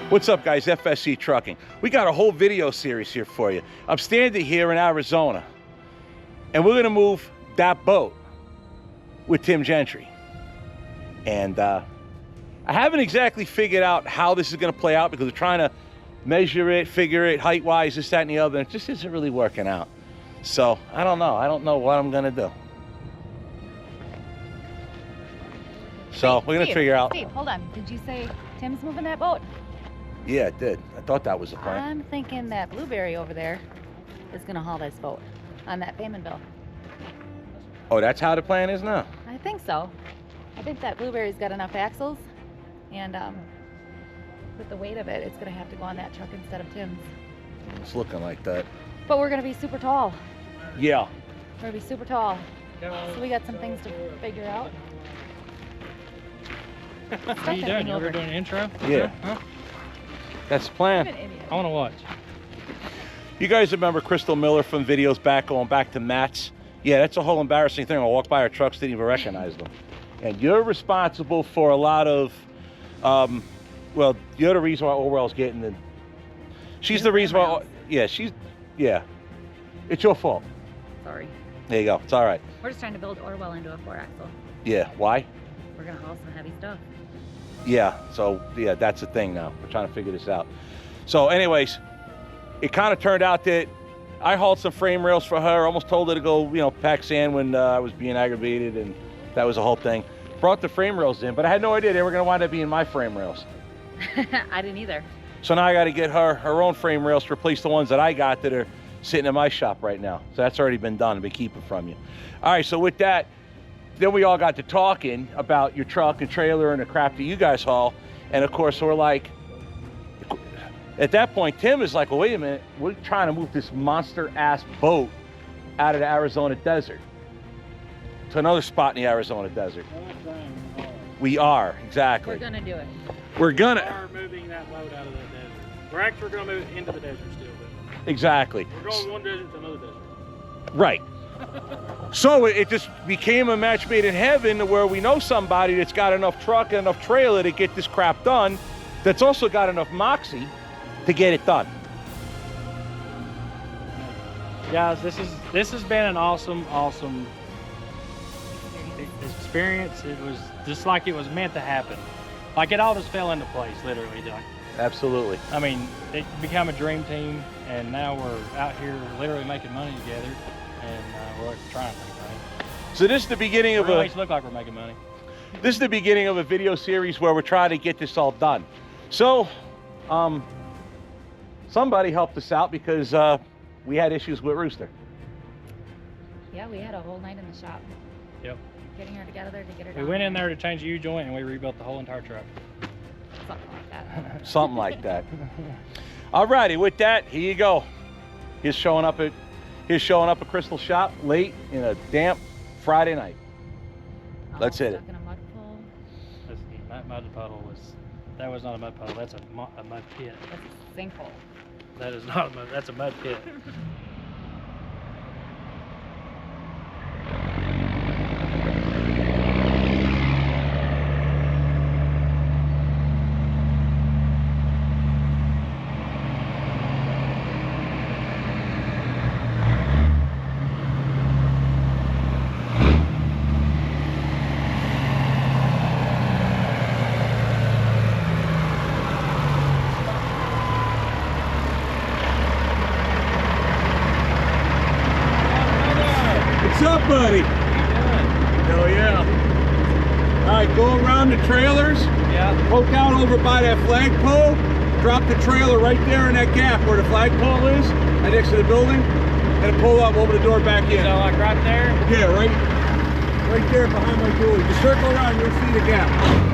What's up, guys? FSC Trucking. We got a whole video series here for you. I'm standing here in Arizona, and we're gonna move that boat with Tim Gentry. And I haven't exactly figured out how this is gonna play out because we're trying to measure it, figure it, height-wise, this, that, and the other, and it just isn't really working out. So, I don't know. I don't know what I'm gonna do. So, we're gonna figure out. Steve, hold on. Did you say Tim's moving that boat? Yeah, it did. I thought that was the plan. I'm thinking that Blueberry over there is gonna haul this boat on that payment bill. Oh, that's how the plan is now? I think so. I think that Blueberry's got enough axles, and with the weight of it, it's gonna have to go on that truck instead of Tim's. It's looking like that. But we're gonna be super tall. Yeah. We're gonna be super tall. So we got some things to figure out. What are you doing? You ever doing an intro? Yeah. Huh? That's the plan. I want to watch. You guys remember Crystal Miller from videos back, going back to Matt's? Yeah, that's a whole embarrassing thing. I walked by our trucks, didn't even recognize them. And you're responsible for a lot of, well, you're the reason why Orwell's getting the, she's the reason why, yeah. It's your fault. Sorry. There you go, it's all right. We're just trying to build Orwell into a 4-axle. Yeah, why? We're gonna haul some heavy stuff. Yeah, so yeah, that's the thing now. We're trying to figure this out. So anyways, it kind of turned out that I hauled some frame rails for her, almost told her to go, you know, pack sand when I was being aggravated, and that was the whole thing. Brought the frame rails in, but I had no idea they were gonna wind up being my frame rails. I didn't either. So now I gotta get her own frame rails to replace the ones that I got that are sitting in my shop right now. So that's already been done, I've been keeping from you. All right, so with that, then we all got to talking about your truck and trailer and the crap that you guys haul. And of course, we're like, at that point, Tim is like, well, wait a minute, we're trying to move this monster ass boat out of the Arizona desert to another spot in the Arizona desert. We are, exactly. We're gonna do it. We're gonna. We are moving that boat out of the desert. We're actually going to move it into the desert still. But Exactly. we're going one desert to another desert. Right. So it just became a match made in heaven where we know somebody that's got enough truck and enough trailer to get this crap done, that's also got enough moxie to get it done. Guys, this has been an awesome experience. It was just like it was meant to happen. Like it all just fell into place, literally. Like, Absolutely. I mean, it became a dream team, and now we're out here literally making money together, and we're trying to make money. So this is the beginning of It always look like we're making money. This is the beginning of a video series where we're trying to get this all done. So, somebody helped us out because we had issues with Rooster. Yeah, we had a whole night in the shop. Yep. Getting her together to get her We down went in there. there to change the U-joint, and we rebuilt the whole entire truck. Something like that. Something like that. Alrighty, with that, here you go. He's showing up at Crystal Shop late in a damp Friday night. Let's hit it. Stuck in a mud pool. That mud puddle that was not a mud puddle. That's a mud pit. That's a sinkhole. That is not a mud. That's a mud pit. What's up, buddy? Hell yeah. All right, go around the trailers. Yeah. Poke out over by that flagpole. Drop the trailer right there in that gap where the flagpole is, right next to the building, and pull up, open the door back in. So like right there? Yeah, right there behind my door. Just circle around, you'll see the gap.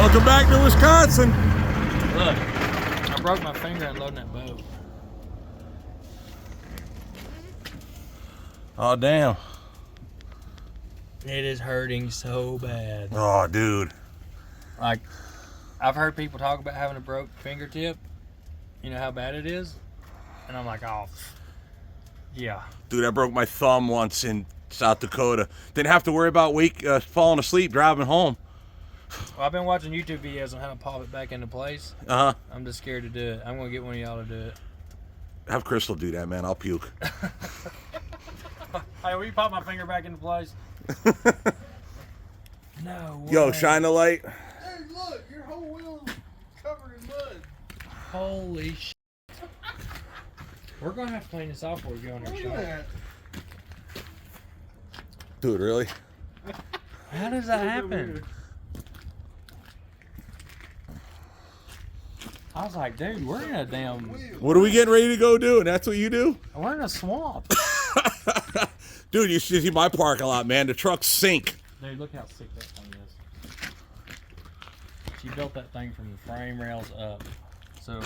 Welcome back to Wisconsin. Look, I broke my finger unloading that boat. Oh, damn. It is hurting so bad. Oh, dude. Like, I've heard people talk about having a broke fingertip. You know how bad it is? And I'm like, oh, yeah. Dude, I broke my thumb once in South Dakota. Didn't have to worry about falling asleep driving home. Well, I've been watching YouTube videos on how to pop it back into place. Uh-huh. I'm just scared to do it. I'm going to get one of y'all to do it. Have Crystal do that, man. I'll puke. Hey, will you pop my finger back into place? No way. Yo, shine the light. Hey, look, your whole wheel is covered in mud. Holy shit. We're going to have to clean this off before we go in our Look shop. at that. Dude, really? How does that happen? I was like, dude, we're in a damn... What are we getting ready to go do? And that's what you do? We're in a swamp. Dude, you should see my parking lot, man. The trucks sink. Dude, look how sick that thing is. She built that thing from the frame rails up. So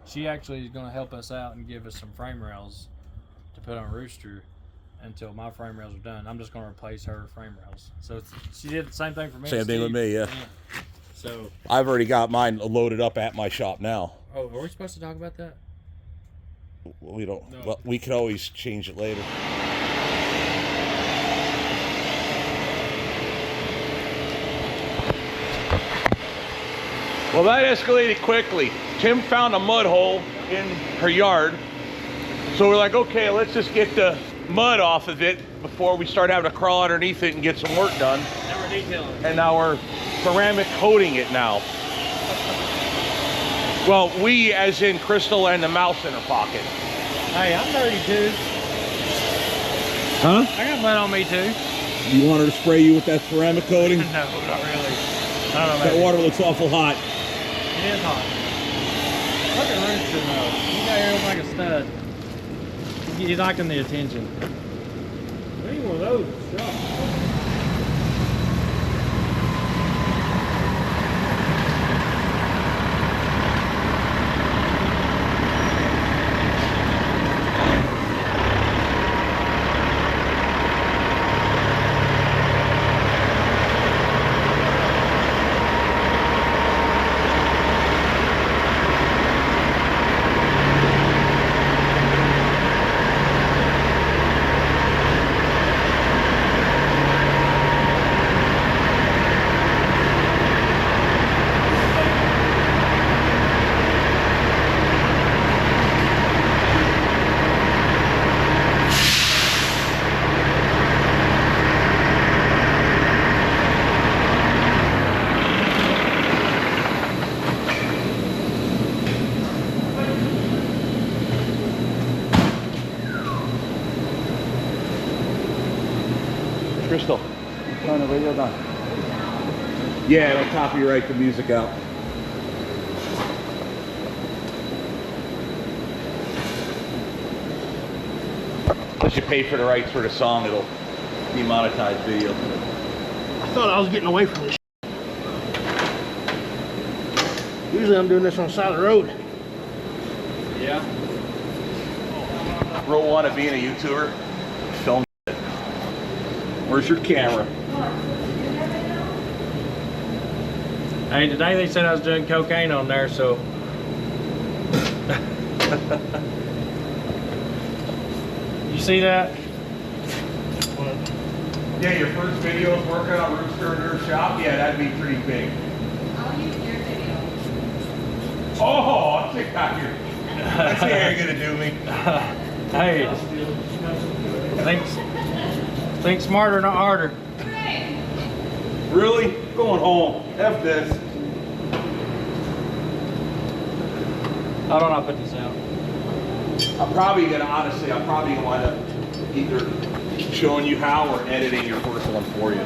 she actually is going to help us out and give us some frame rails to put on Rooster until my frame rails are done. I'm just going to replace her frame rails. So she did the same thing for me. Same thing with me, yeah. So I've already got mine loaded up at my shop now. oh, are we supposed to talk about that? We don't. No. Well, we could always change it later. Well, that escalated quickly. Tim found a mud hole in her yard. So we're like, okay, let's just get the mud off of it before we start having to crawl underneath it and get some work done. Now we're detailing. And now we're ceramic coating it now. Well, we as in Crystal and the mouse in her pocket. Hey, I'm 32. Huh? I got mud on me too. You want her to spray you with that ceramic coating? No, not really. I don't know. That Maybe. water looks awful hot. It is hot. Look at Rooster though. He's out here looking like a stud. He's liking the attention. I need one of those. Crystal, turn the radio down. Yeah, it'll copyright the music out. Unless you pay for the rights for the song, it'll demonetize video. I thought I was getting away from this. Usually I'm doing this on the side of the road. Yeah. Rule one of being a YouTuber, film it. Where's your camera? Hey, today they said I was doing cocaine on there, so. You see that? Yeah, your first video is working on Rooster in your shop? Yeah, that'd be pretty big. I'll use your video. Oh, I'll check out here. Let's see how you're gonna do me. Hey. Think smarter, not harder. Really? Going home. F this. How don't I put this out? I'm probably gonna wind up either showing you how or editing your first one for you.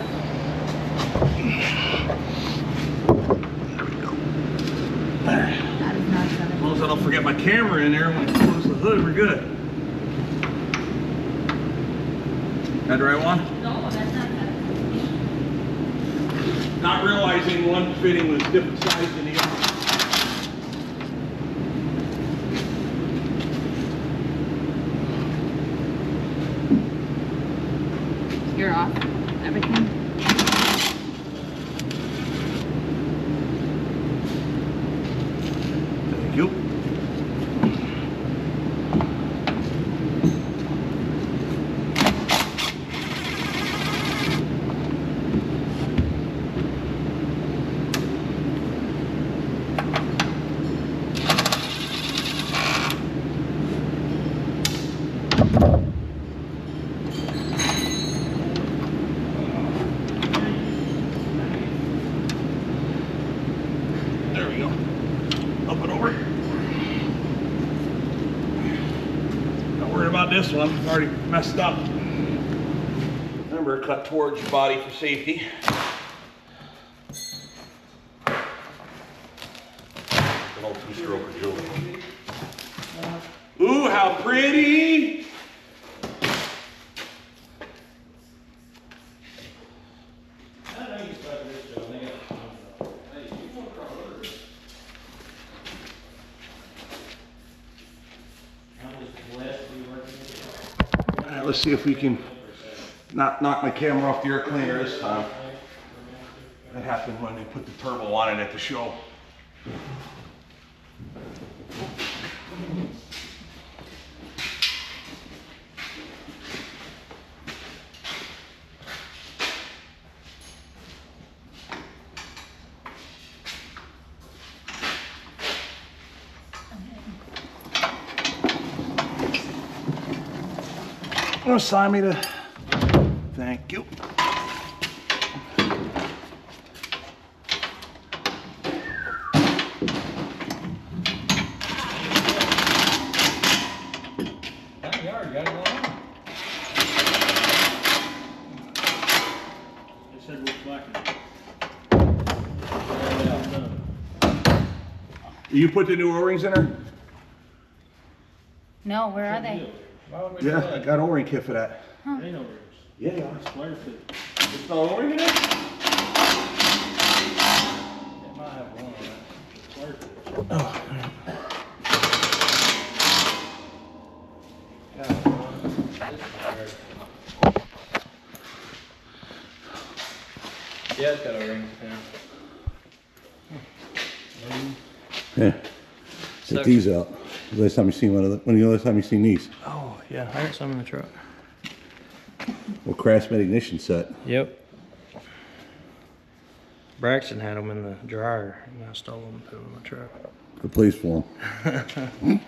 That is not gonna As long as I don't forget my camera in there when I close the hood, we're good. That the right one? No, that's not gonna. Not realizing one fitting was different size than the other. You're off everything. Thank you. There we go. Up and over. Not worried about this one. It's already messed up. Remember, cut towards your body for safety. An old two-stroker jewelry. Ooh, how pretty! All right, let's see if we can not knock my camera off the air cleaner this time. That happened when they put the turbo on it at the show. Oh, sign me to. Thank you. Yard, got it going on. They said we're slacking. You put the new O-rings in there? No, where are they? Yeah, I got O-ring kit for that. Huh. Ain't no Yeah, yeah. square foot. It's not O-ring in there? It might have one on that. Square foot. Yeah, it's got a ring. Yeah. Check these out. Last time you seen one of the, when the last time you seen these? Oh, yeah, I got some in the truck. Well, Craftsman ignition set. Yep. Braxton had them in the dryer, and I stole them and put them in my truck. The place for them.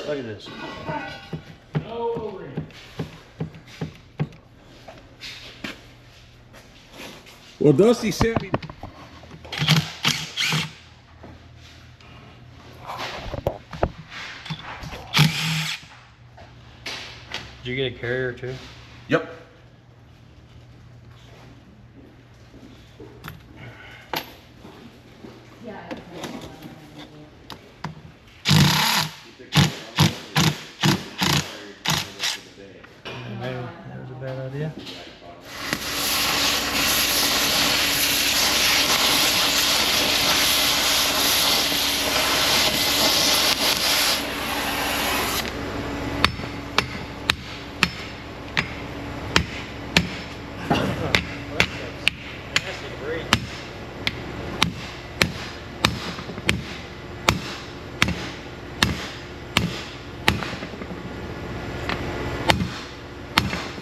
Look at this. No ring. Well, Dusty sent me. Did you get a carrier too? Yep. Maybe that was a bad idea.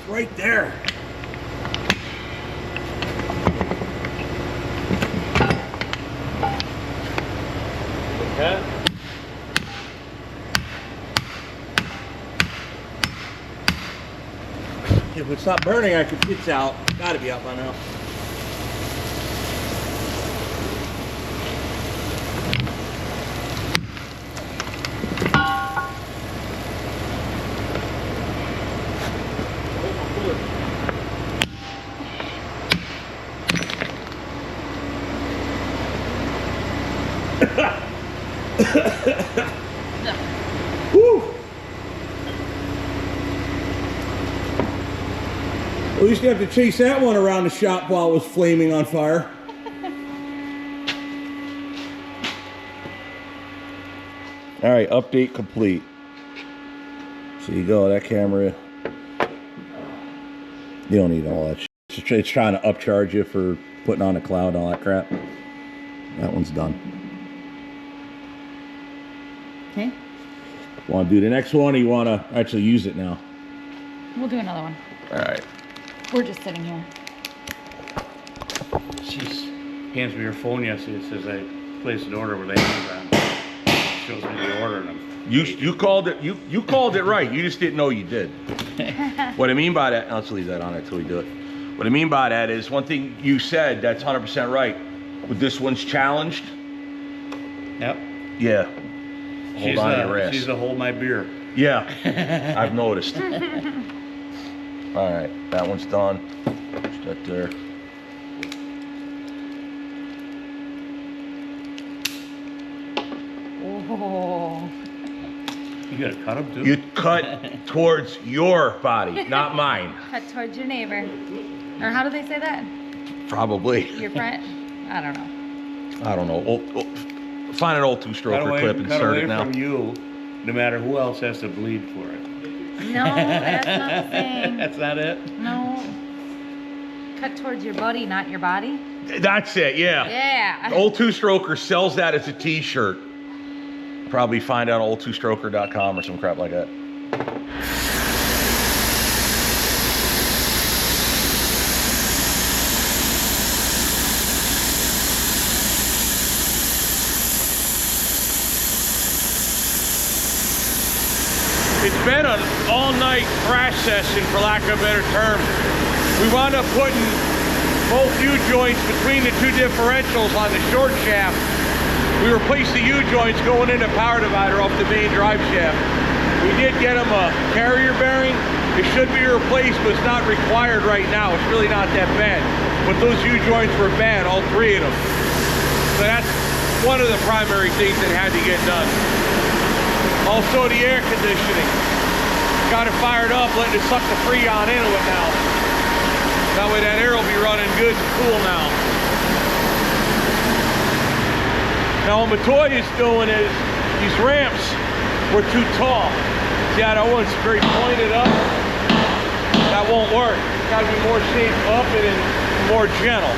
Right there. Okay. If it's not burning, it's out. Gotta be out by now. Woo! At least you have to chase that one around the shop while it was flaming on fire. All right, update complete. So you go, that camera. You don't need all that shit. It's trying to upcharge you for putting on a cloud and all that crap. That one's done. Okay. Want to do the next one, or you want to actually use it now? We'll do another one. All right. We're just sitting here. She hands me her phone yesterday. It says I placed an order with Amazon. Shows me the order and You called it. You called it right. You just didn't know you did. What I mean by that, let's leave that on until we do it. What I mean by that is one thing you said that's 100% right. With this one's challenged. Yep. Yeah. Hold on to your ass. She's to hold my beer. Yeah. I've noticed. All right, that one's done. Push that there. Oh. You gotta cut them too? You cut towards your body, not mine. Cut towards your neighbor. Or how do they say that? Probably. Your friend? I don't know. I don't know. Find an old two-stroker clip and insert it now. From you, no matter who else has to bleed for it. No, that's not the same. That's not it? No. Cut towards your buddy, not your body? That's it, yeah. Yeah. Old Two-Stroker sells that as a t-shirt. Probably find out on oldtwostroker.com or some crap like that. It's been an all-night crash session, for lack of a better term. We wound up putting both U-joints between the two differentials on the short shaft. We replaced the U-joints going into power divider off the main drive shaft. We did get them a carrier bearing. It should be replaced, but it's not required right now. It's really not that bad. But those U-joints were bad, all three of them. So that's one of the primary things that had to get done. Also the air conditioning. Got it fired up, letting it suck the Freon into it now. That way that air will be running good and cool now. Now what Matoy is doing is, these ramps were too tall. See how that one's very pointed up? That won't work. It's gotta be more shaped up and more gentle.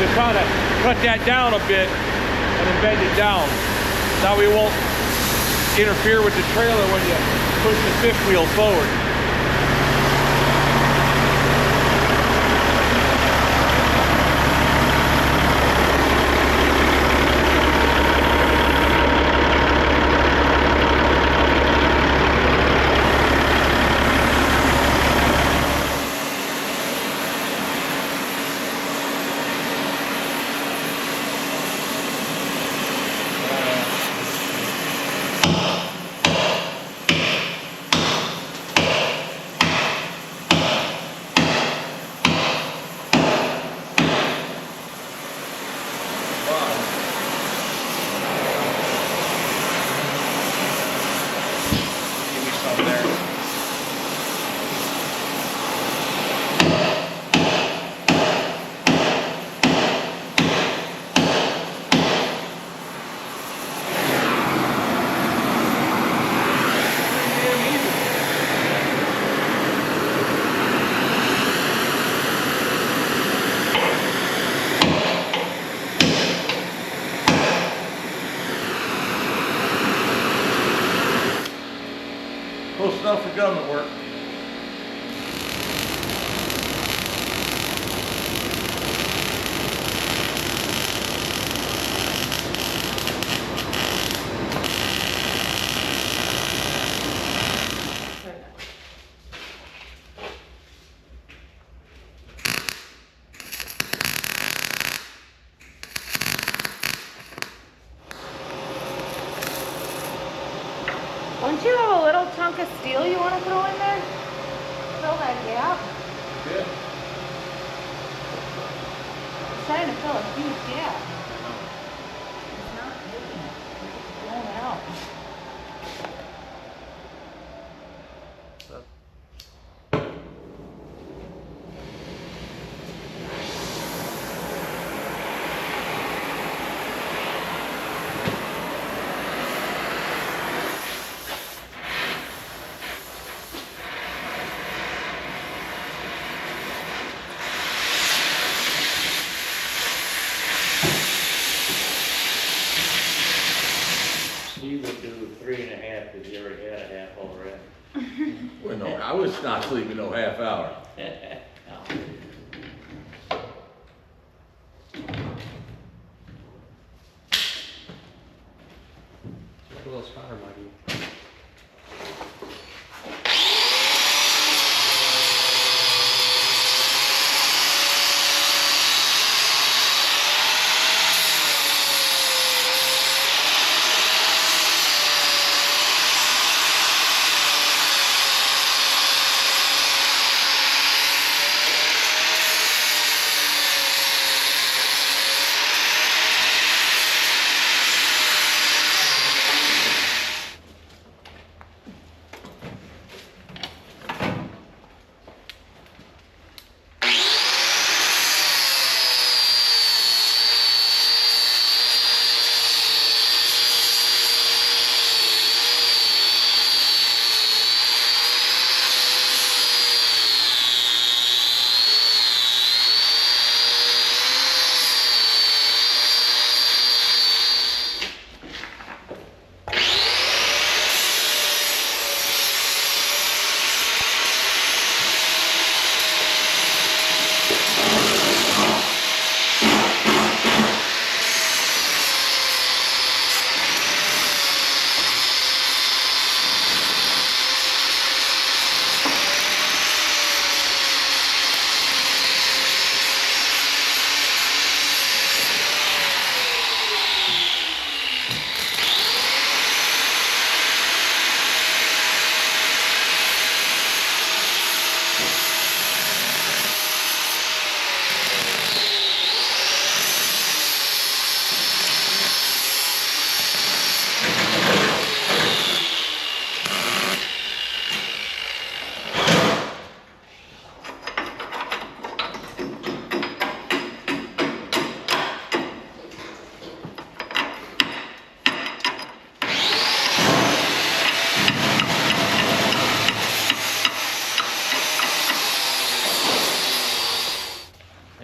Just trying to cut that down a bit and then bend it down. That way it won't interfere with the trailer when you push the fifth wheel forward. Close enough for government work. Don't you have a little chunk of steel you want to throw in there? Fill that gap. Yeah. It's trying to fill a huge gap. It's not taking it. It's blowing out. was not sleeping no half hour. Just a little spider monkey.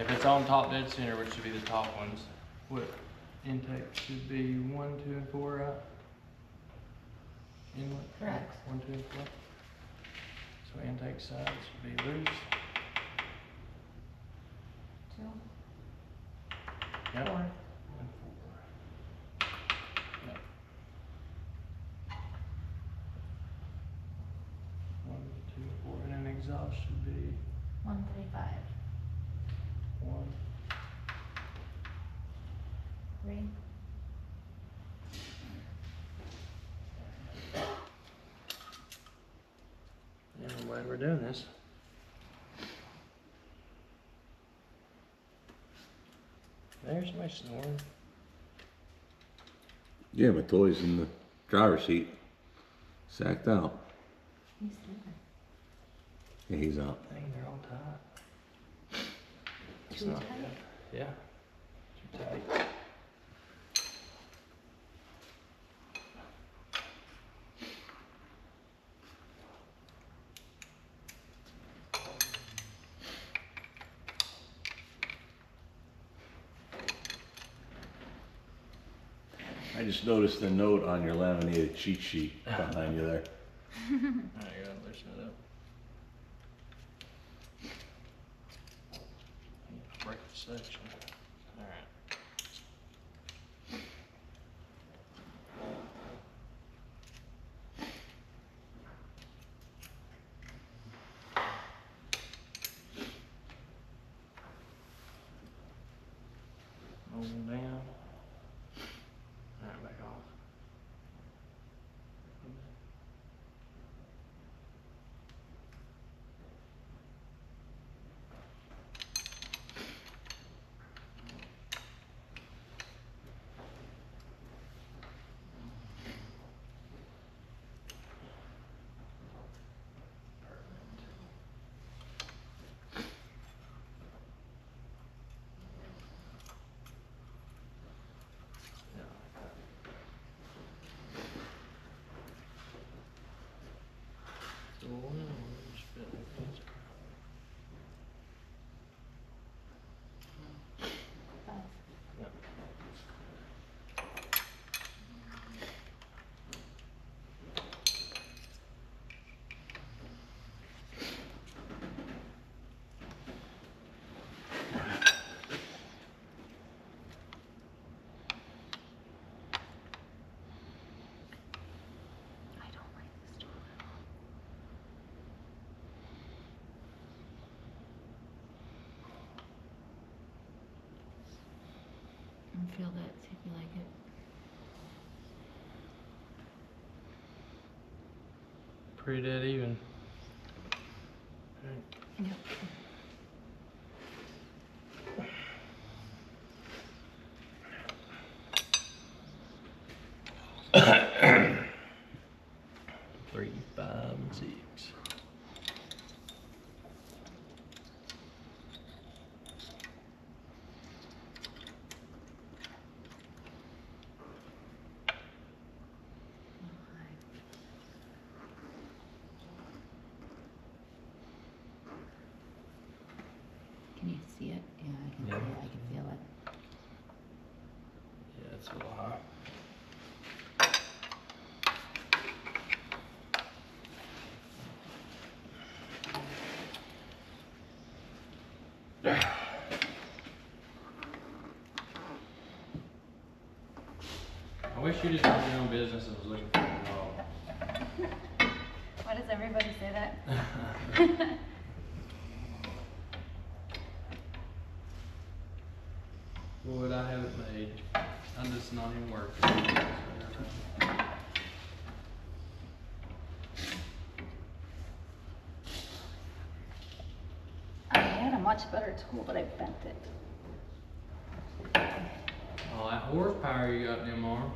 It's on top dead center, which should be the top ones. What intake should be 1, 2, and 4, right? Inlet? Correct. 1, 2, and 4. So intake side should be loose. 2, Yep. 4. And 4. Yep. 1, 2, 4, and then exhaust should be 135. 1. 3. Yeah, I'm glad we're doing this. There's somebody snoring. Yeah, my toy's in the driver's seat. Sacked out. He's sleeping. Yeah, he's out. Dang, they're all tight. That's Too not tight? good. Yeah. Too tight. I just noticed the note on your laminated cheat sheet behind you there. There you go, loosen it up. Break the section. Alright. Roll down. Alright, back off. feel that, see if you like it. Pretty dead even. Yep. Three, 5, and 6. Can you see it? Yeah, I can Yeah. see it. I can feel it. Yeah, it's a little hot. I wish you just owned your own business and was looking for a job. Why does everybody say that? Would I have it made? I'm just not even working. I had a much better tool, but I bent it. All that horsepower you got in them arms.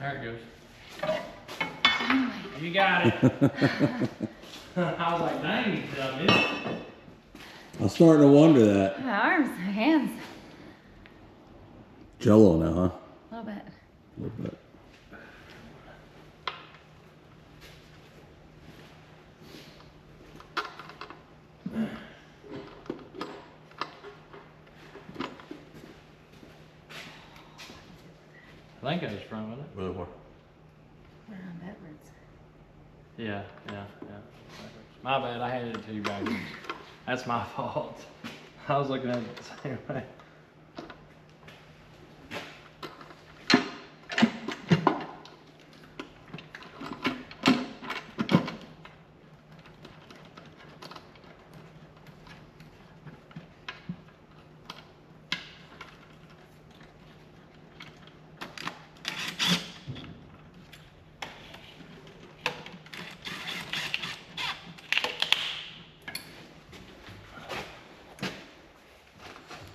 There it goes. You got it. I was like, dang, did I miss it? I'm starting to wonder that. My arms, my hands. Jello now, huh? A little bit. A little bit. I think I was front with it. Really more. We're on backwards. Yeah. My bad, I handed it to you backwards. That's my fault. I was looking at it the same way.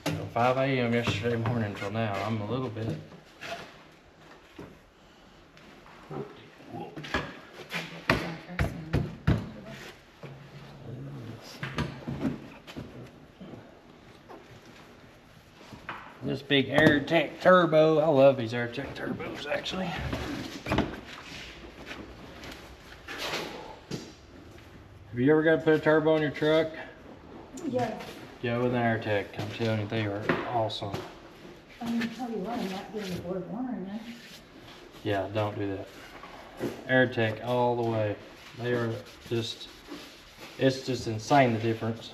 From 5 a.m. yesterday morning until now, I'm a little bit. This big AirTech turbo, I love these AirTech turbos actually. Have you ever got to put a turbo on your truck? Yes. Go with an AirTech. I'm telling you, they are awesome. I'm gonna tell you what, I'm not getting the board warmer in there. Yeah, don't do that. AirTech all the way. They are just, it's just insane the difference.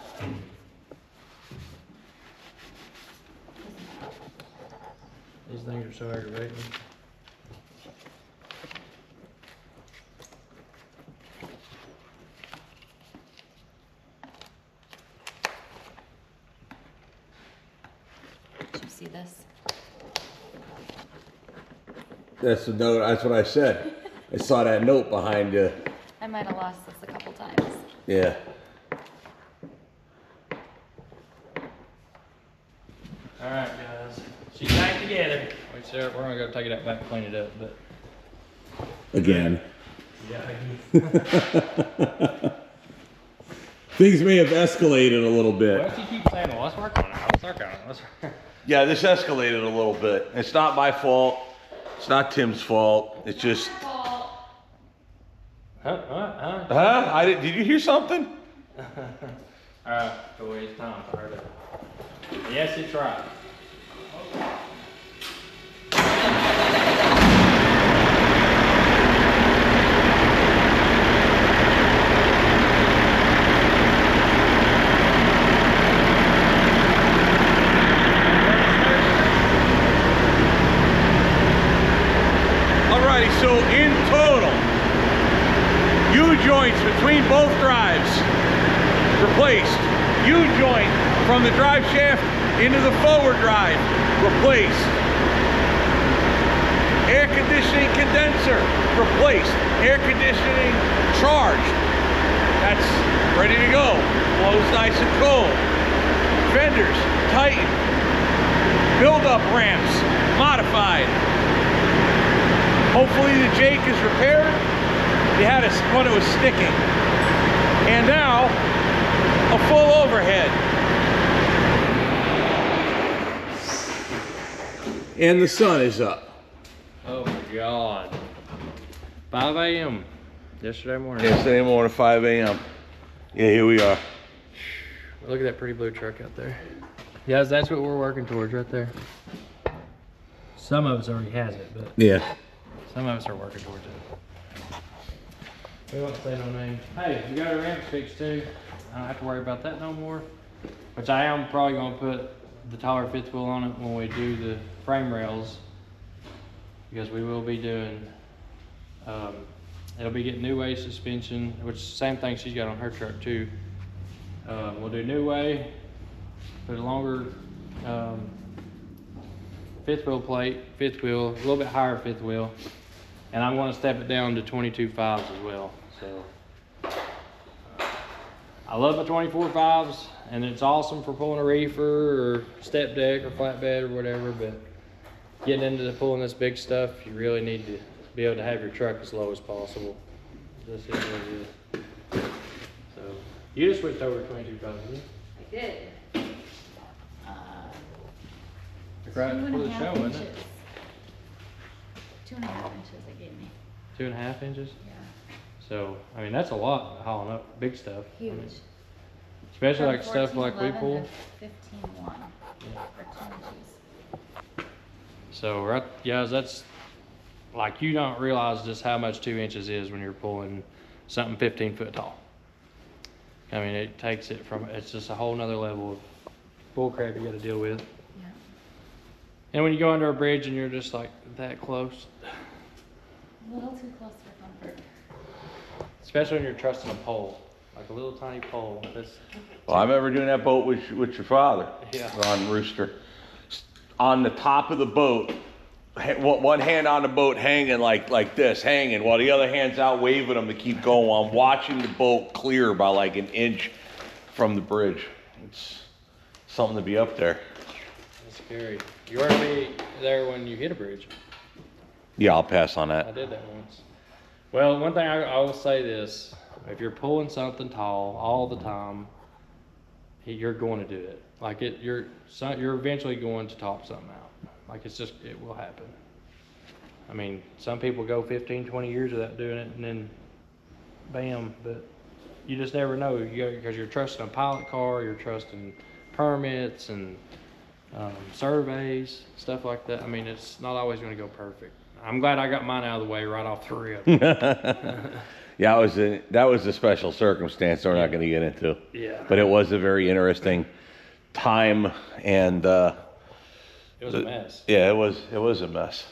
These things are so aggravating. Did you see this? That's the note. That's what I said. I saw that note behind you. I might have lost this a couple times. Yeah. All right, guys. She's back together. Wait, Sarah, we're gonna go take it out back and clean it up, but Again. yeah. Things may have escalated a little bit. Well, she keeps saying, well, let's work on it. Let's work on it. Let's work. Yeah, this escalated a little bit. It's not my fault. It's not Tim's fault. It's just. Huh? Huh? Did you hear something? All right, so it's time for her to. Yes, it's right. replaced. U-joint from the drive shaft into the forward drive, replaced. Air conditioning condenser, replaced. Air conditioning charged. That's ready to go. Blows nice and cold. Fenders, tightened. Build-up ramps, modified. Hopefully the Jake is repaired. They had one that was sticking. And now, a full overhead. And the sun is up. Oh my God. 5 a.m. yesterday morning. Yesterday morning, 5 a.m. Yeah, here we are. Look at that pretty blue truck out there. Yes, that's what we're working towards right there. Some of us already has it, but Yeah. some of us are working towards it. We won't say no names. Hey, we got our ramps fixed too. I don't have to worry about that no more. Which I am probably gonna put the taller fifth wheel on it when we do the frame rails. Because we will be doing, it'll be getting new way suspension, which is the same thing she's got on her truck too. We'll do new way, put a longer fifth wheel plate, fifth wheel, a little bit higher fifth wheel. And I'm gonna step it down to 22.5s as well. So, I love my 24.5s, and it's awesome for pulling a reefer or step deck or flatbed or whatever, but getting into pulling this big stuff, you really need to be able to have your truck as low as possible. This is what it is. So, you just switched over to 22.5s, didn't you? I did. Right before the 2.5 show, wasn't inches. it? 2.5 inches they gave me. 2.5 inches? Yeah. So, I mean, that's a lot hauling up big stuff. Huge. Especially From like stuff like we 14.11 pull. to 15.1 for 2 inches. So, right, guys, that's like you don't realize just how much 2 inches is when you're pulling something 15 foot tall. I mean, it takes it from, it's just a whole nother level of bull crap you got to deal with. Yeah. And when you go under a bridge and you're just like that close, A little too close for comfort. especially when you're trusting a pole, like a little tiny pole. That's, Well, I remember doing that boat with your father. Yeah. On Rooster. On the top of the boat, one hand on the boat hanging like this, hanging, while the other hand's out waving them to keep going. I'm watching the boat clear by like an inch from the bridge. It's something to be up there. that's scary. You ought to be there when you hit a bridge. Yeah, I'll pass on I that. did that once. Well, one thing I will say this, if you're pulling something tall all the time, you're going to do it. Like you're eventually going to top something out. Like it will happen. I mean, some people go 15, 20 years without doing it and then bam, but you just never know because you're trusting a pilot car, you're trusting permits and surveys, stuff like that. I mean, it's not always going to go perfect. I'm glad I got mine out of the way right off the rip. Yeah, that was a special circumstance that we're not going to get into. Yeah. But it was a very interesting time, and It was a mess. Yeah, it was a mess.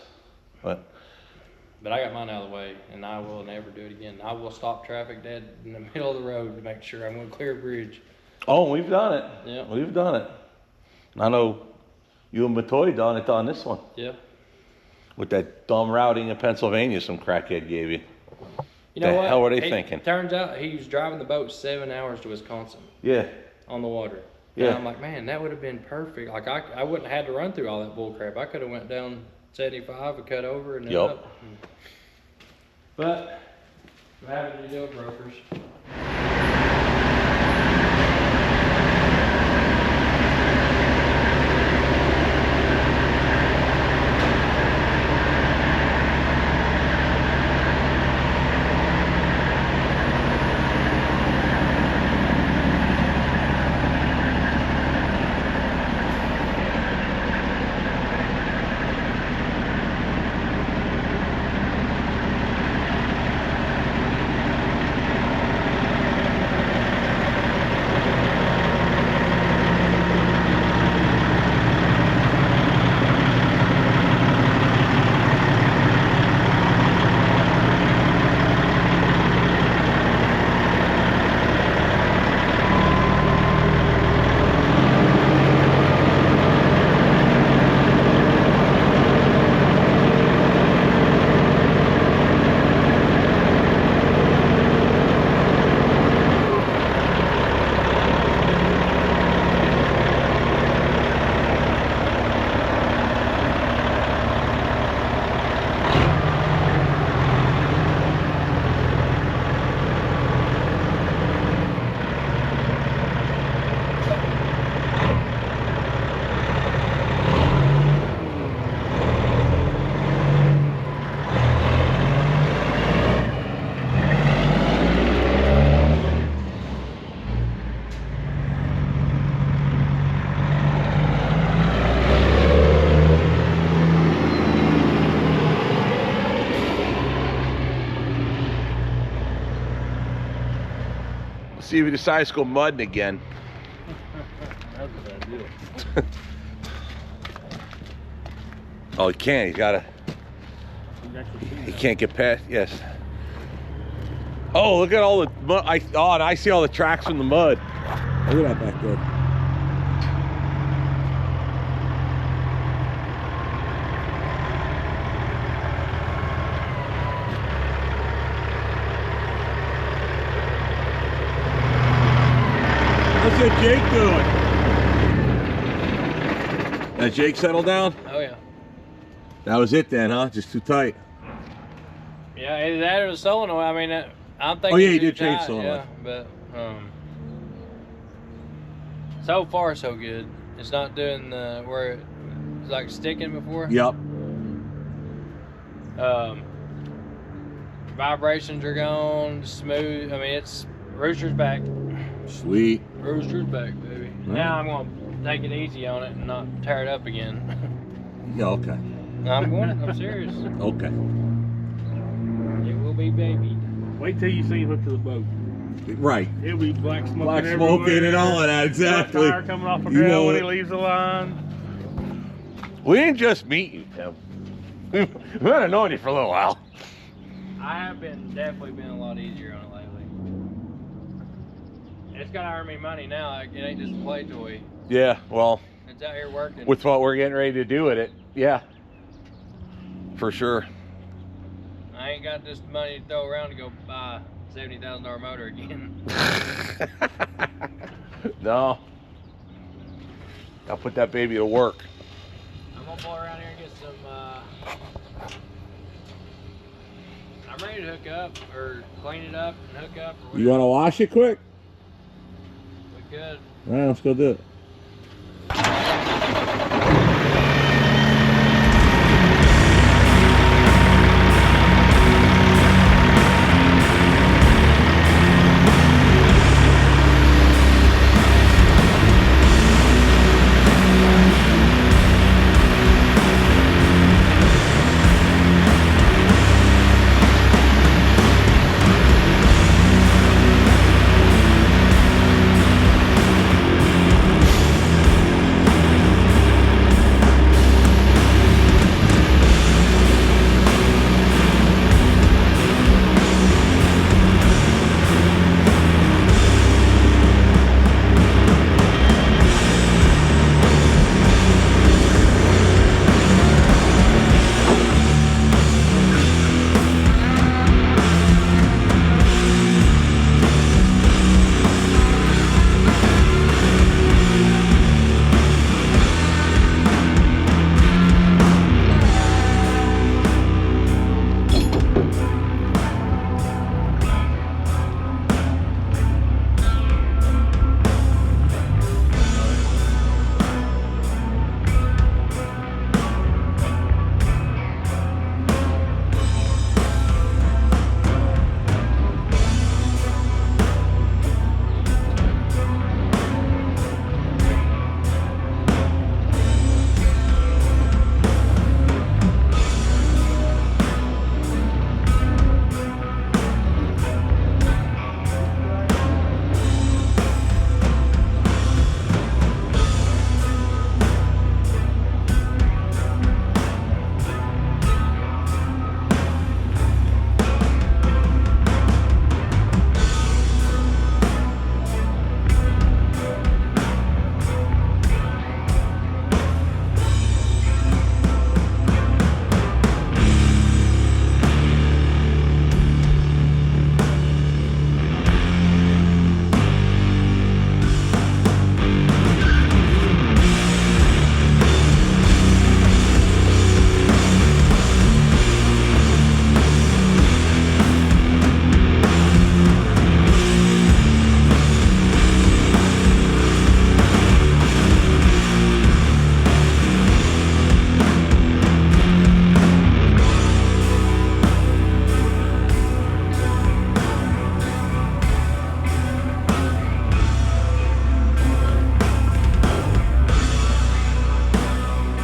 But I got mine out of the way, and I will never do it again. I will stop traffic dead in the middle of the road to make sure I'm going to clear a bridge. oh, we've done it. Yeah. We've done it. I know you and Matoy done it on this one Yeah. with that dumb routing in Pennsylvania some crackhead gave you. You know The what? hell were they He- thinking? Turns out he was driving the boat 7 hours to Wisconsin Yeah. on the water. Yeah. And I'm like, man, that would have been perfect. Like I wouldn't have had to run through all that bull crap. I could have went down 75 and cut over and then Yup. up. But we're having to deal with brokers. See if he decides to go mudding again. That's a bad deal. Oh, he can't. He's gotta. He can't get past. Yes. Oh, look at all the mud. And I see all the tracks from the mud. Look at that back there. What's that Jake doing? That Jake settled down? Oh yeah. That was it then, huh? Just too tight. Yeah, either that or the solenoid. I mean, I'm thinking. Oh yeah, you too did change tight, solenoid. Yeah, but so far so good. It's not doing the where it's like sticking before. Yep. Vibrations are gone, smooth. I mean, it's Rooster's back. Sweet. Rooster's back, baby. Now I'm gonna take it easy on it and not tear it up again. Yeah, okay. I'm serious. Okay. It will be babied. Wait till you see him hooked to the boat. Right. It'll be black smoking Black smoking and all of that, exactly. Tire coming off the You ground know when it. he leaves the line. We didn't just meet you, Tim. We've been knowing you for a little while. I have definitely been a lot easier on it lately. It's gotta earn me money now. Like, it ain't just a play toy. Yeah, well, It's out here working. with what we're getting ready to do with it, yeah, for sure. I ain't got just money to throw around to go buy a $70,000 motor again. No. I'll put that baby to work. I'm gonna pull around here and get some. I'm ready to hook up or clean it up and hook up. Or You want to wash it quick? We could. All right, let's go do it.